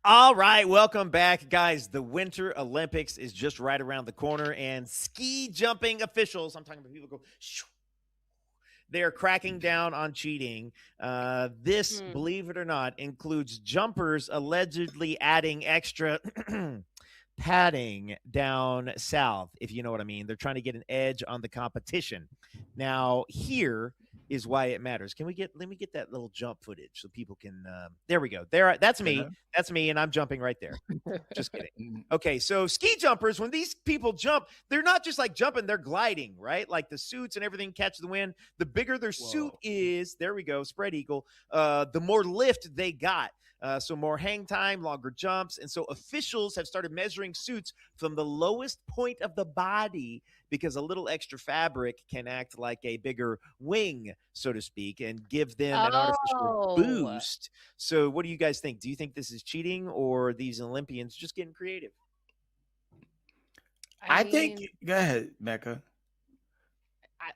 All right, welcome back, guys. The Winter Olympics is just right around the corner, and ski jumping officials, I'm talking about people who go, shoo, they're cracking down on cheating. This, believe it or not, includes jumpers allegedly adding extra padding down south, if you know what I mean. They're trying to get an edge on the competition. Now, here is why it matters. Let me get that little jump footage so people can, there we go. That's me. That's me. And I'm jumping right there. Just kidding. Okay. So ski jumpers, when these people jump, they're not just jumping, they're gliding, right? Like the suits and everything catch the wind. The bigger their suit is, there we go, spread eagle, the more lift they got. So more hang time, longer jumps. And so officials have started measuring suits from the lowest point of the body because a little extra fabric can act like a bigger wing, so to speak, and give them an artificial boost. So what do you guys think? Do you think this is cheating or these Olympians just getting creative? I think, go ahead, Mecca.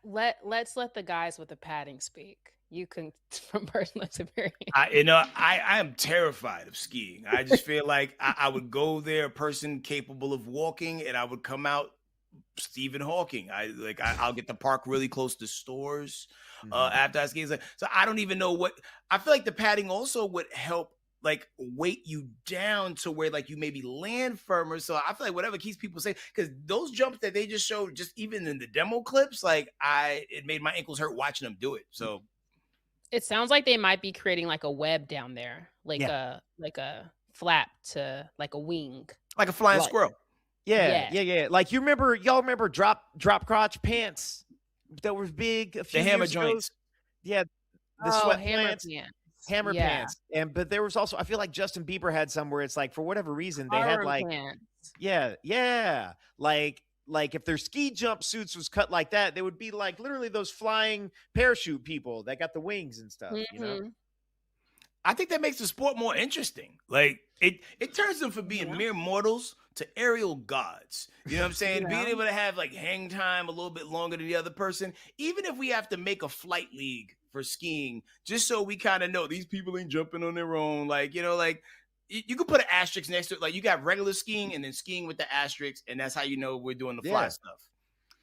Let's let the guys with the padding speak. You can, from personal experience. I am terrified of skiing. I just feel like I would go there, a person capable of walking, and I would come out Stephen Hawking. I'll get the park really close to stores after I ski. So I don't even know what. I feel like the padding also would help like weight you down to where like you maybe land firmer. So I feel like whatever keeps people safe, because those jumps that they just showed, just even in the demo clips, like it made my ankles hurt watching them do it. So it sounds like they might be creating like a web down there, like a flap to like a wing, like a flying squirrel. Yeah. Like y'all remember drop crotch pants that was big a few the hammer years ago? joints. Yeah, the sweat hammer pants. Hammer pants. But there was also, I feel like Justin Bieber had some where it's like for whatever reason they had like pants. like if their ski jumpsuits was cut like that, they would be like literally those flying parachute people that got the wings and stuff. You know, I think that makes the sport more interesting. Like it turns them from being mere mortals to aerial gods. You know what I'm saying? Being able to have like hang time a little bit longer than the other person, even if we have to make a flight league for skiing, just so we kind of know these people ain't jumping on their own. Like, you know, like you could put an asterisk next to it. Like you got regular skiing and then skiing with the asterisk, and that's how you know we're doing the fly stuff.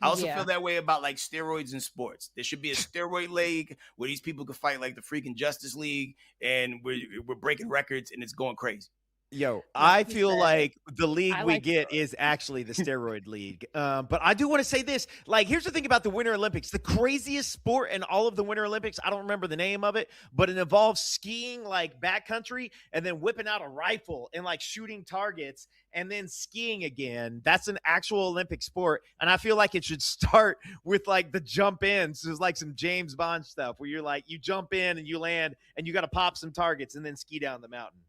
I also feel that way about like steroids in sports. There should be a steroid league where these people could fight like the freaking Justice League, and we're breaking records and it's going crazy. Yo, I feel like the league we get is actually the steroid league. But I do want to say this. Like, here's the thing about the Winter Olympics. The craziest sport in all of the Winter Olympics, I don't remember the name of it, but it involves skiing like backcountry and then whipping out a rifle and like shooting targets and then skiing again. That's an actual Olympic sport. And I feel like it should start with like the jump in. So it's like some James Bond stuff where you're like, you jump in and you land and you got to pop some targets and then ski down the mountain.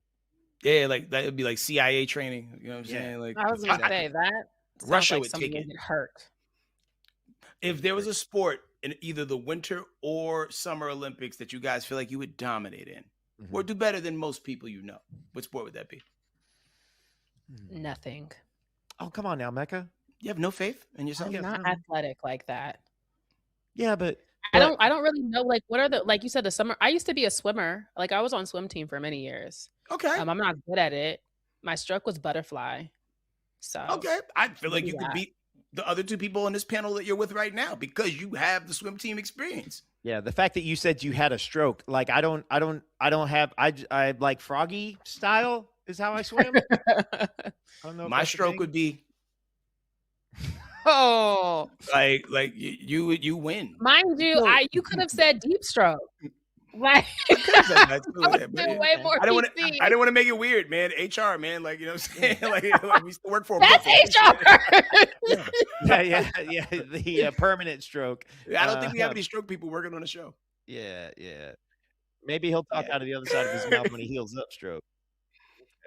Yeah, like that would be like CIA training. You know what I'm saying? Like I was gonna say that Russia like would take it. Get hurt. If there was a sport in either the Winter or Summer Olympics that you guys feel like you would dominate in, or do better than most people you know, what sport would that be? Nothing. Oh, come on now, Mecca. You have no faith in yourself? I'm not athletic like that. Yeah, but I don't really know, like, what are the, like you said, the summer. I used to be a swimmer. Like, I was on swim team for many years. Okay. I'm not good at it. My stroke was butterfly. So okay, I feel like you could beat the other two people on this panel that you're with right now because you have the swim team experience. Yeah, the fact that you said you had a stroke, like I don't have. I like froggy style is how I swim. I don't know. My stroke would be. Oh, like you win. Mind you, you could have said deep stroke. Like I didn't want to make it weird, man. HR, man, like, you know what I'm saying? like we still work for that's HR. yeah. The permanent stroke. I don't think we have any stroke people working on the show. Yeah. Maybe he'll talk out of the other side of his mouth when he heals up stroke.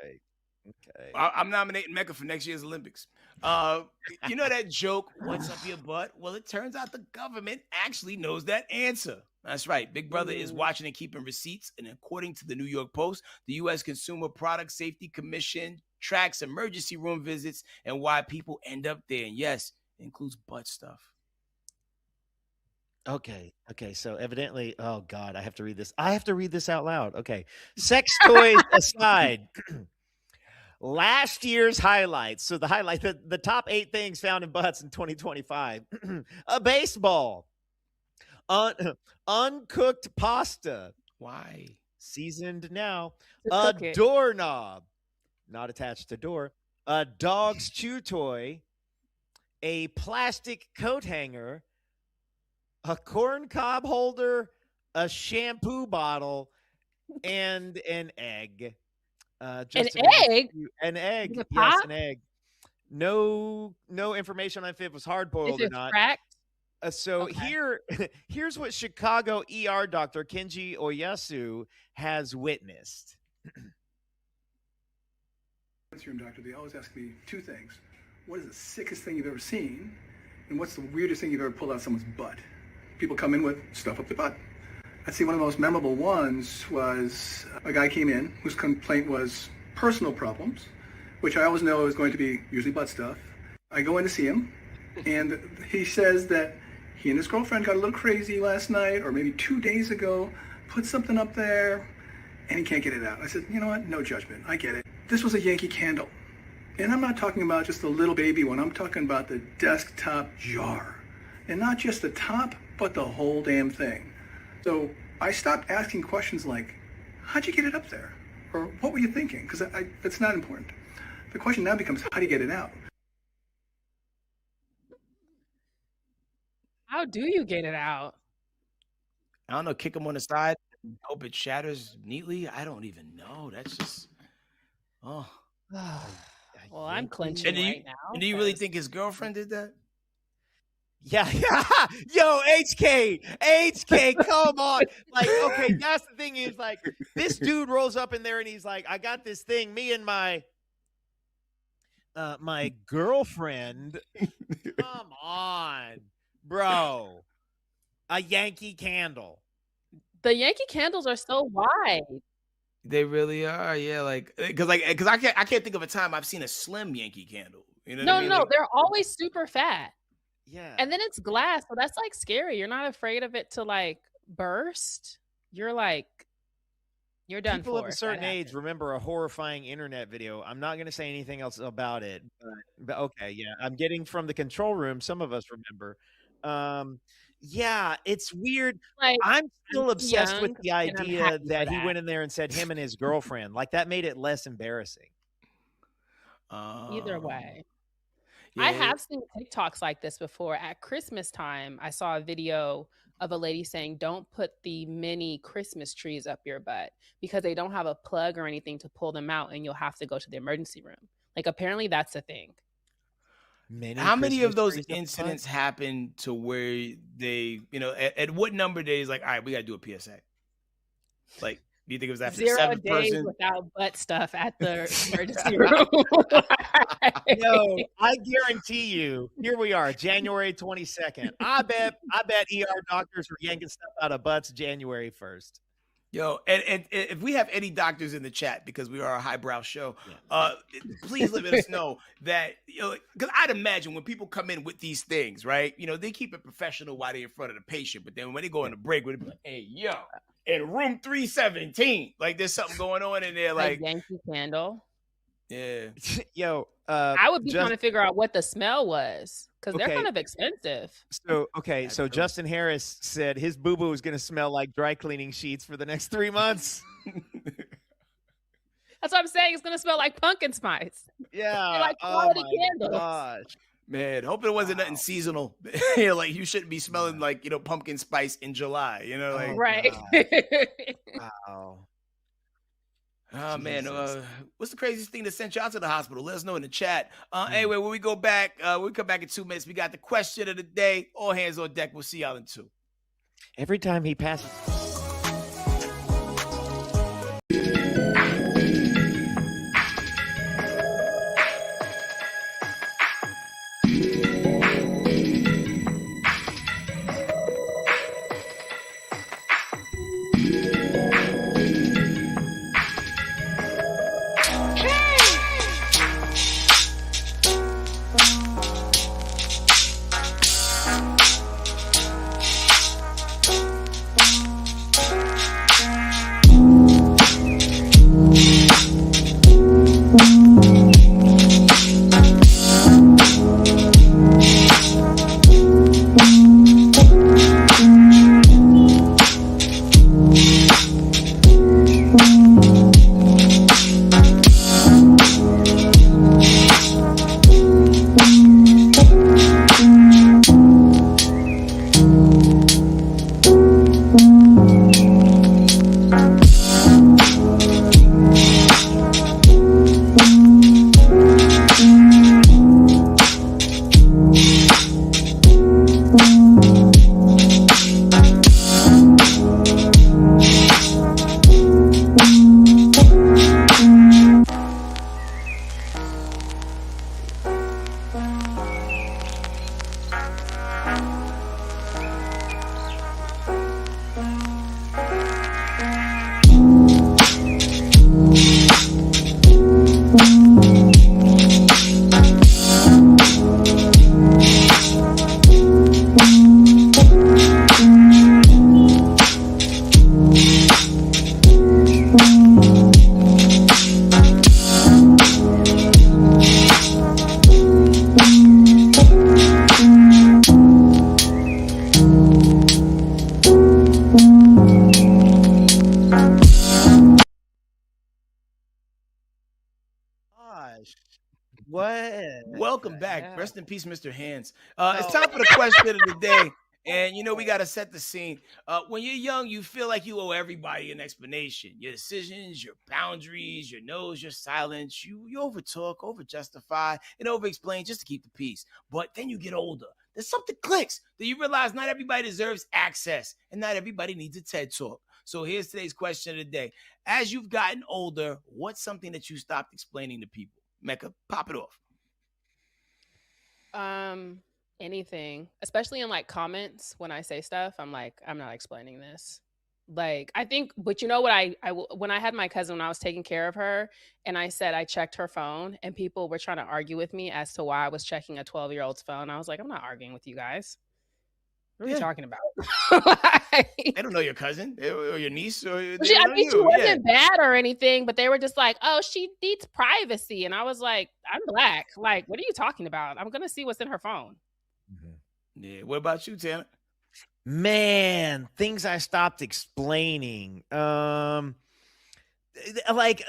Okay. I'm nominating Mecca for next year's Olympics. You know that joke, what's up your butt? Well, it turns out the government actually knows that answer. That's right. Big Brother is watching and keeping receipts. And according to the New York Post, the U.S. Consumer Product Safety Commission tracks emergency room visits and why people end up there. And yes, it includes butt stuff. Okay. So evidently, oh God, I have to read this. I have to read this out loud. Okay. Sex toys aside. Last year's highlights. So the top 8 things found in butts in 2025. A baseball. Uncooked pasta. Why? Seasoned now. A doorknob. Not attached to door. A dog's chew toy. A plastic coat hanger. A corn cob holder. A shampoo bottle. And an egg. An egg? An egg. Yes, an egg. No information on if it was hard boiled or not. Cracked? Here's what Chicago ER doctor Kenji Oyasu has witnessed. Room doctor, they always ask me 2 things. What is the sickest thing you've ever seen? And what's the weirdest thing you've ever pulled out someone's butt? People come in with stuff up their butt. I'd say one of the most memorable ones was a guy came in whose complaint was personal problems, which I always know is going to be usually butt stuff. I go in to see him, and he says that he and his girlfriend got a little crazy last night, or maybe 2 days ago, put something up there, and he can't get it out. I said, you know what? No judgment. I get it. This was a Yankee Candle. And I'm not talking about just the little baby one. I'm talking about the desktop jar. And not just the top, but the whole damn thing. So I stopped asking questions like, how'd you get it up there? Or what were you thinking? Because that's not important. The question now becomes, how do you get it out? How do you get it out? I don't know. Kick them on the side. Hope it shatters neatly. I don't even know. That's just, oh. Well, I'm clenching right now. And do you really think his girlfriend did that? Yeah. Yo, HK, come on. Like, okay, that's the thing is, like, this dude rolls up in there and he's like, I got this thing, me and my girlfriend. Come on, bro. A Yankee Candle. The Yankee Candles are so wide. They really are, yeah. Like, because I can't think of a time I've seen a slim Yankee Candle. You know? No, what I mean? no, Like, they're always super fat. Yeah. And then it's glass, so that's like scary. You're not afraid of it to like burst. You're like, you're done. People of a certain age remember a horrifying internet video. I'm not going to say anything else about it, but okay, yeah. I'm getting from the control room. Some of us remember. Yeah, it's weird. Like, I'm still obsessed with the and I'm idea happy for that he that. went in there and said him and his girlfriend. Like, that made it less embarrassing. Either way. yeah. I have seen TikToks like this before. At Christmas time, I saw a video of a lady saying, don't put the mini Christmas trees up your butt because they don't have a plug or anything to pull them out and you'll have to go to the emergency room. Like, apparently that's a thing. How many of those incidents happen to where they, you know, at what number days, like, all right, we got to do a PSA? Like, do you think it was after 0 the 7th days person? without butt stuff at the emergency room. No, I guarantee you, here we are, January 22nd. I bet ER doctors were yanking stuff out of butts January 1st. Yo, and if we have any doctors in the chat, because we are a highbrow show, please let us know that, you know, because I'd imagine when people come in with these things, right, you know, they keep it professional while they're in front of the patient, but then when they go on a break, we'd be like, hey, yo, in room 317, like there's something going on in there, like Yankee Candle. Yeah. Yo, I would be trying to figure out what the smell was because they're kind of expensive. So Justin Harris said his boo-boo is going to smell like dry cleaning sheets for the next 3 months. That's what I'm saying. It's going to smell like pumpkin spice. Yeah. Like quality candles. Gosh. Man, hope it wasn't nothing seasonal. You know, like you shouldn't be smelling like, you know, pumpkin spice in July, you know, like right. Wow. Oh man, what's the craziest thing that sent you out to the hospital? Let us know in the chat. Anyway, when we go back, we come back in 2 minutes. We got the question of the day. All hands on deck. We'll see y'all in 2. Every time he passes. What? Welcome back. Rest in peace, Mr. Hands. It's time for the question of the day. And, we got to set the scene. When you're young, you feel like you owe everybody an explanation. Your decisions, your boundaries, your no's, your silence. You overtalk, overjustify, and overexplain just to keep the peace. But then you get older. There's something clicks that you realize not everybody deserves access and not everybody needs a TED Talk. So here's today's question of the day. As you've gotten older, what's something that you stopped explaining to people? Mecca, pop it off. Anything, especially in like comments when I say stuff, I'm like, I'm not explaining this. Like, I think, but you know what, I when I had my cousin, when I was taking care of her, and I said I checked her phone, and people were trying to argue with me as to why I was checking a 12-year-old's phone. I was like, I'm not arguing with you guys. What are you talking about? They don't know your cousin or your niece. Or she wasn't bad or anything, but they were just like, oh, she needs privacy. And I was like, I'm Black. Like, what are you talking about? I'm going to see what's in her phone. Yeah. What about you, Tanner? Man, things I stopped explaining. Like,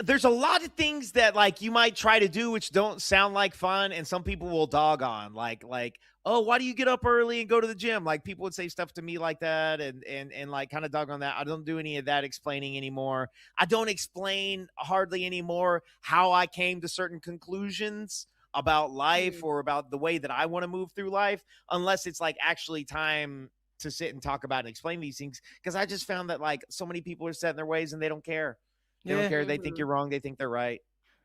there's a lot of things that like you might try to do which don't sound like fun, and some people will dog on. Like, oh, why do you get up early and go to the gym? Like, people would say stuff to me like that, and like kind of dog on that. I don't do any of that explaining anymore. I don't explain hardly anymore how I came to certain conclusions about life or about the way that I want to move through life, unless it's like actually time to sit and talk about and explain these things. Because I just found that like so many people are set in their ways and they don't care. They don't care. They think you're wrong. They think they're right.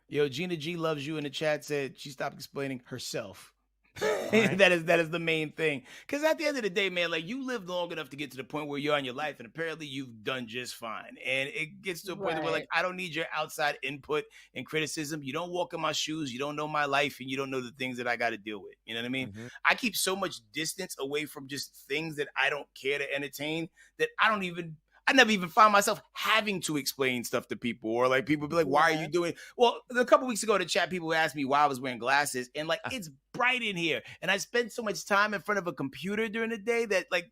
Yo, Gina G loves you in the chat said she stopped explaining herself. Right. that is the main thing. Because at the end of the day, man, like you lived long enough to get to the point where you're in your life, and apparently you've done just fine. And it gets to a point where like I don't need your outside input and criticism. You don't walk in my shoes. You don't know my life, and you don't know the things that I got to deal with. You know what I mean? I keep so much distance away from just things that I don't care to entertain that I never even find myself having to explain stuff to people, or like people be like, why are you doing? Well, a couple weeks ago in the chat, people asked me why I was wearing glasses, and like, it's bright in here. And I spend so much time in front of a computer during the day that like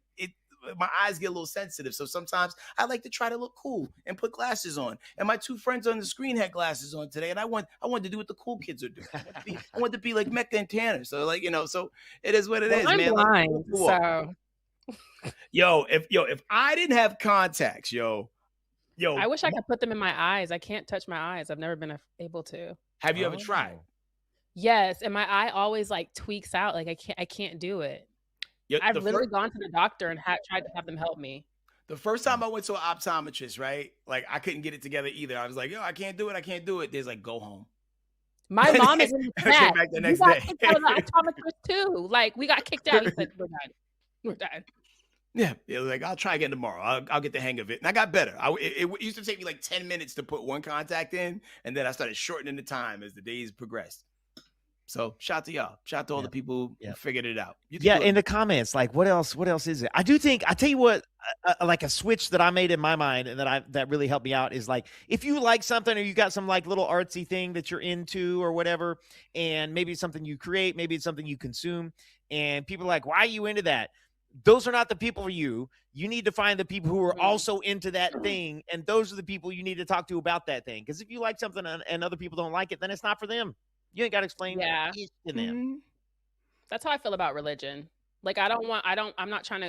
my eyes get a little sensitive. So sometimes I like to try to look cool and put glasses on. And my two friends on the screen had glasses on today. And I wanted to do what the cool kids are doing. I want to be like Mecca and Tanner. So like, so it is what it is, I'm man. blind, so... Yo, if I didn't have contacts, yo, I wish I could put them in my eyes. I can't touch my eyes. I've never been able to. Have you ever tried? Yes, and my eye always like tweaks out. Like I can't do it. I've literally gone to the doctor and tried to have them help me. The first time I went to an optometrist, right? Like I couldn't get it together either. I was like, yo, I can't do it. There's like, go home. My mom is in the chat. I came back the next day. Kicked out of the optometrist too. Like we got kicked out. He said, we're done. Yeah, like I'll try again tomorrow. I'll get the hang of it. And I got better. It used to take me like 10 minutes to put one contact in, and then I started shortening the time as the days progressed. So shout to y'all. Shout to all the people who figured it out. In the comments, like what else is it? I tell you what, like a switch that I made in my mind and that really helped me out is like, if you like something or you got some like little artsy thing that you're into or whatever, and maybe it's something you create, maybe it's something you consume, and people are like, why are you into that? Those are not the people for you. You need to find the people who are also into that thing. And those are the people you need to talk to about that thing. Because if you like something and other people don't like it, then it's not for them. You ain't got to explain it to them. That's how I feel about religion. Like, I'm not trying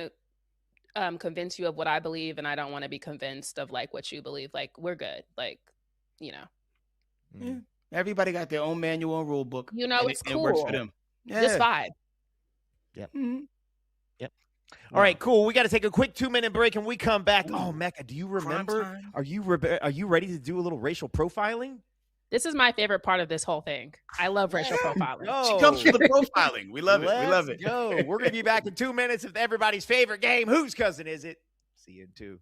to convince you of what I believe. And I don't want to be convinced of like what you believe. Like, we're good. Like, Yeah. Everybody got their own manual and rule book. It's cool. It works for them. Yeah. Just vibe. Yep. Yep. All right, cool. We got to take a quick 2-minute break, and we come back. Oh, Mecca, do you remember? Are you ready to do a little racial profiling? This is my favorite part of this whole thing. I love racial profiling. She comes from the profiling. We love it. We love it. Go. We're going to be back in 2 minutes with everybody's favorite game. Whose cousin is it? See you in 2.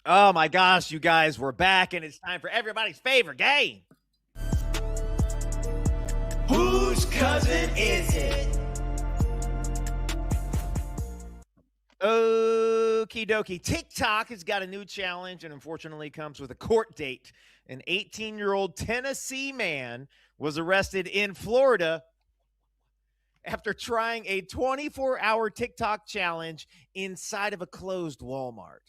Oh my gosh, you guys, we're back and it's time for everybody's favorite game. Whose cousin is it? Okie dokie. TikTok has got a new challenge and unfortunately comes with a court date. An 18-year-old Tennessee man was arrested in Florida after trying a 24-hour TikTok challenge inside of a closed Walmart.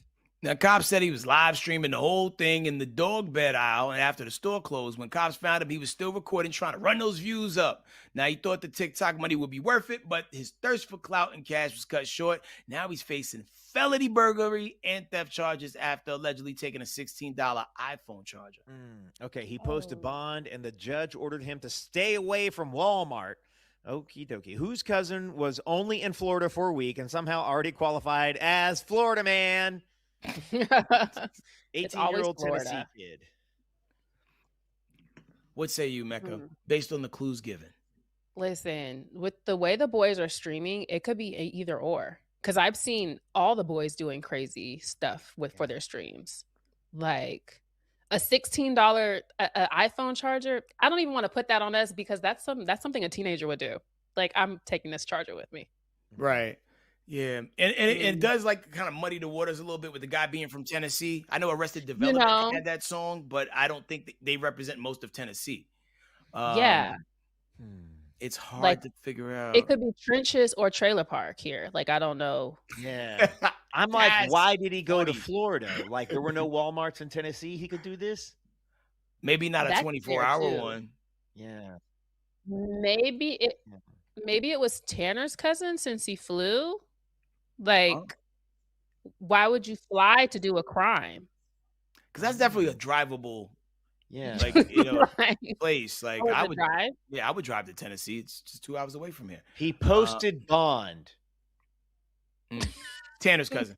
Now, cops said he was live streaming the whole thing in the dog bed aisle, and after the store closed, when cops found him, he was still recording, trying to run those views up. Now, he thought the TikTok money would be worth it, but his thirst for clout and cash was cut short. Now he's facing felony burglary and theft charges after allegedly taking a $16 iPhone charger. Okay, he posted bond, and the judge ordered him to stay away from Walmart. Okie dokie. Whose cousin was only in Florida for a week and somehow already qualified as Florida man? 18-year-old Tennessee kid. What say you, Mecca, based on the clues given? Listen, with the way the boys are streaming, it could be either or. Because I've seen all the boys doing crazy stuff for their streams. Like a $16 iPhone charger. I don't even want to put that on us because that's something a teenager would do. Like, I'm taking this charger with me. Right. Yeah, and it does like kind of muddy the waters a little bit with the guy being from Tennessee. I know Arrested Development had that song, but I don't think they represent most of Tennessee. It's hard to figure out. It could be trenches or trailer park here. Like, I don't know. Yeah, I'm like, why did he go to Florida? Like, there were no Walmarts in Tennessee. He could do this. Maybe not a 24-hour one. Yeah, maybe it was Tanner's cousin since he flew. Like, why would you fly to do a crime? Because that's definitely a drivable, like, place. Like, I would drive. Yeah, I would drive to Tennessee. It's just 2 hours away from here. He posted bond. Tanner's cousin.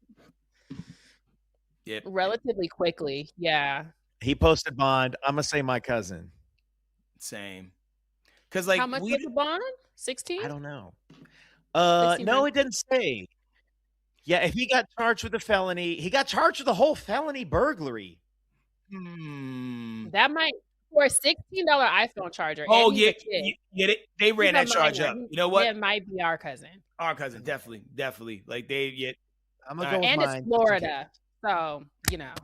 Yep. Relatively quickly. Yeah. He posted bond. I'm gonna say my cousin. Same. Because like, how much was the bond? 16? I don't know. No, it didn't say. Yeah, if he got charged with a felony, he got charged with a whole felony burglary. That might, for a $16 iPhone charger. Oh, yeah. They ran that charge up. You know what? It might be our cousin. Our cousin, definitely. Like, I'm gonna go with and mine. It's Florida, so, you know.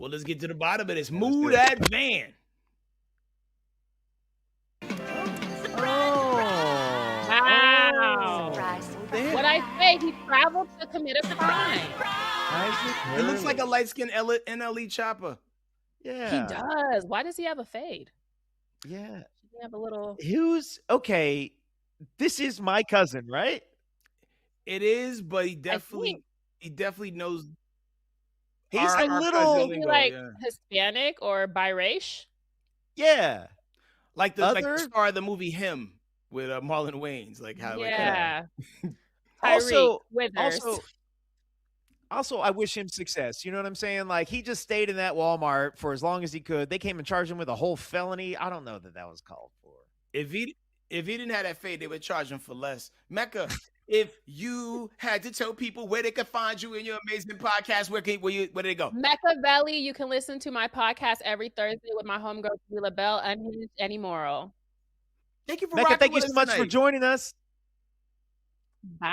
Well, let's get to the bottom of this. Move that van. Wow. What I say, he traveled to commit a crime. It looks like a light-skinned NLE chopper. Yeah. He does. Why does he have a fade? Yeah. He have a little. Okay, this is my cousin, right? It is, but he definitely knows. He's a little like Hispanic or biracial. Yeah. Like the star of the movie Him with Marlon Wayans. Like how Also, I wish him success. You know what I'm saying? Like, he just stayed in that Walmart for as long as he could. They came and charged him with a whole felony. I don't know that was called for. If he didn't have that fade, they would charge him for less. Mecca, if you had to tell people where they could find you in your amazing podcast, where did they go? Mecca Valley. You can listen to my podcast every Thursday with my homegirl Camila Bell, Unhinged and Immoral. Thank you for Mecca, thank you so much for joining us. Bye.